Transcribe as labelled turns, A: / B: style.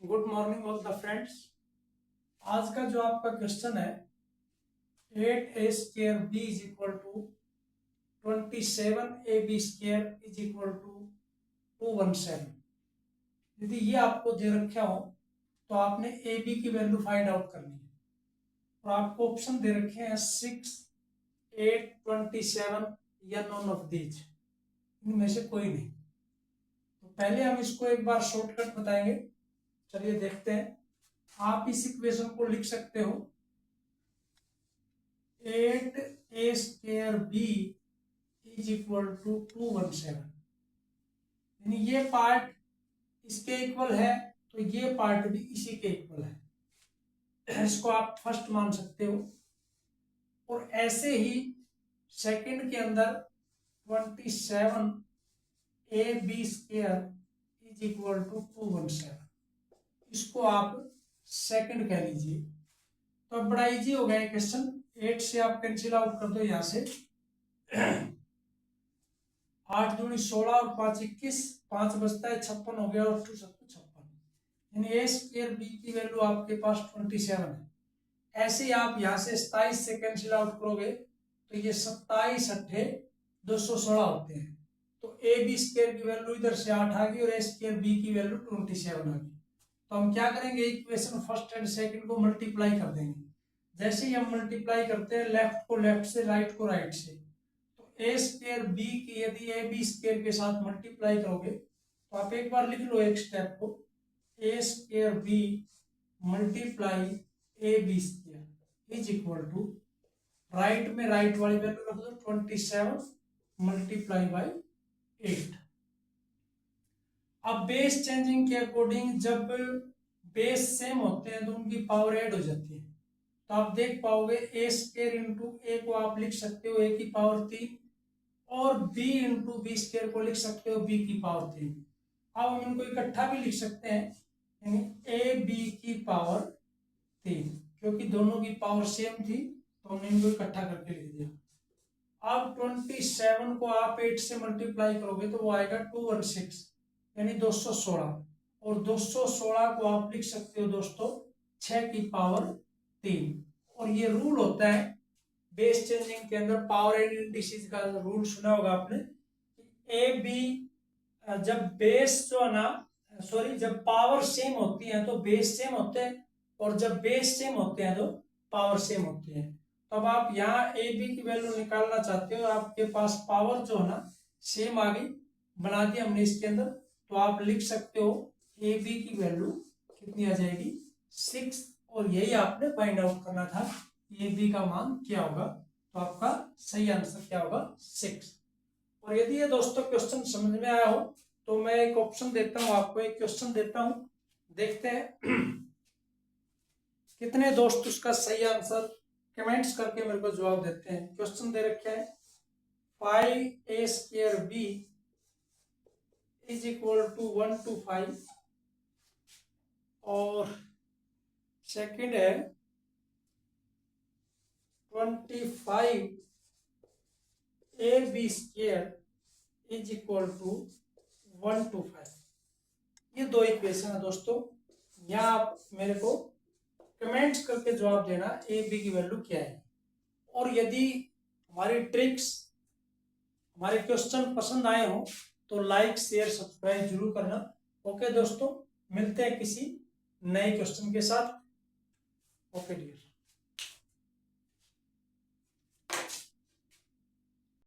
A: Good morning all the friends. आज का जो आपका क्वेश्चन है 8a² b is equal to 27ab² is equal to 217। यदि ये आपको दे रखा हो तो आपने ए बी की वैल्यू फाइंड आउट करनी है और आपको ऑप्शन दे रखे हैं 6, 8, 27 या नॉन ऑफ दीज, इनमें से कोई नहीं। तो पहले हम इसको एक बार शॉर्टकट बताएंगे। चलिए देखते हैं। आप इस इक्वेशन को लिख सकते हो 8a² इज इक्वल टू 217। यानी ये पार्ट इसके इक्वल है तो ये पार्ट भी इसी के इक्वल है, इसको आप फर्स्ट मान सकते हो। और ऐसे ही सेकंड के अंदर 27ab² इज इक्वल टू 217, इसको आप सेकंड कह लीजिए। तो अब बड़ा इजी हो गया क्वेश्चन। 8 से आप कैंसिल आउट कर दो यहां से 8 दूनी 16 और 5 21, 5 बचता है 56 हो गया और 2 56, यानी a² b की वैल्यू आपके पास 27 है। ऐसे ही आप यहाँ से 27 से कैंसिल आउट करोगे तो ये 27 8 216 होते हैं। तो ab² की वैल्यू इधर से 8 आ गई और a² b की वैल्यू 27 आ गई। तो हम क्या करेंगे, इक्वेशन फर्स्ट एंड सेकंड को मल्टीप्लाई कर देंगे। जैसे ही हम मल्टीप्लाई करते हैं लेफ्ट को लेफ्ट से, राइट को राइट से, तो a² b की यदि ab² के साथ मल्टीप्लाई करोगे तो आप एक बार लिख लो एक स्टेप को, a² b multiply ab² is equal to, right में राइट वाली वैल्यू रख दो 27 मल्टीप्लाई बाई 8। अब बेस चेंजिंग के अकॉर्डिंग जब बेस सेम होते हैं तो उनकी पावर ऐड हो जाती है। तो आप देख पाओगे a² इंटू ए को आप लिख सकते हो a की पावर 3 और b इंटू b² को लिख सकते हो b की पावर 3। अब हम इनको इकट्ठा भी लिख सकते हैं, यानी ab की पावर 3, क्योंकि दोनों की पावर सेम थी तो हमने इनको इकट्ठा करके लिख दिया। अब 27 को आप 8 से मल्टीप्लाई करोगे तो वो आएगा 216, यानी 216, और 216 को आप लिख सकते हो दोस्तों 6 की पावर 3। और ये रूल होता है बेस चेंजिंग के अंदर, पावर एंड इंडिसेस का रूल सुना होगा आपने। ए बी जब बेस जो है ना, सॉरी, जब पावर सेम होती है तो बेस सेम होते हैं, और जब बेस सेम होते हैं तो पावर सेम होती है। तो अब आप यहाँ ए बी की वैल्यू निकालना चाहते हो, आपके पास पावर जो है ना सेम आ गई, बना दिया हमने इसके अंदर, तो आप लिख सकते हो ए बी की वैल्यू कितनी आ जाएगी 6। और यही आपने फाइंड आउट करना था ए बी का मान क्या होगा। तो आपका सही आंसर क्या होगा 6। और यदि ये दोस्तों क्वेश्चन समझ में आया हो तो मैं एक ऑप्शन देता हूं आपको, एक क्वेश्चन देता हूं, देखते हैं कितने दोस्त उसका सही आंसर कमेंट्स करके मेरे को जवाब देते हैं। क्वेश्चन दे रखे हैं 5a² b is equal to 1 to 5, और सेकंड है 25ab² is equal to 1 to 5। ये दो इक्वेशन है दोस्तों। यहाँ आप मेरे को कमेंट्स करके जवाब देना ए बी की वैल्यू क्या है। और यदि हमारी ट्रिक्स, हमारे क्वेश्चन पसंद आए हो तो लाइक शेयर सब्सक्राइब जरूर करना। ओके दोस्तों, मिलते हैं किसी नए क्वेश्चन के साथ। Okay dear.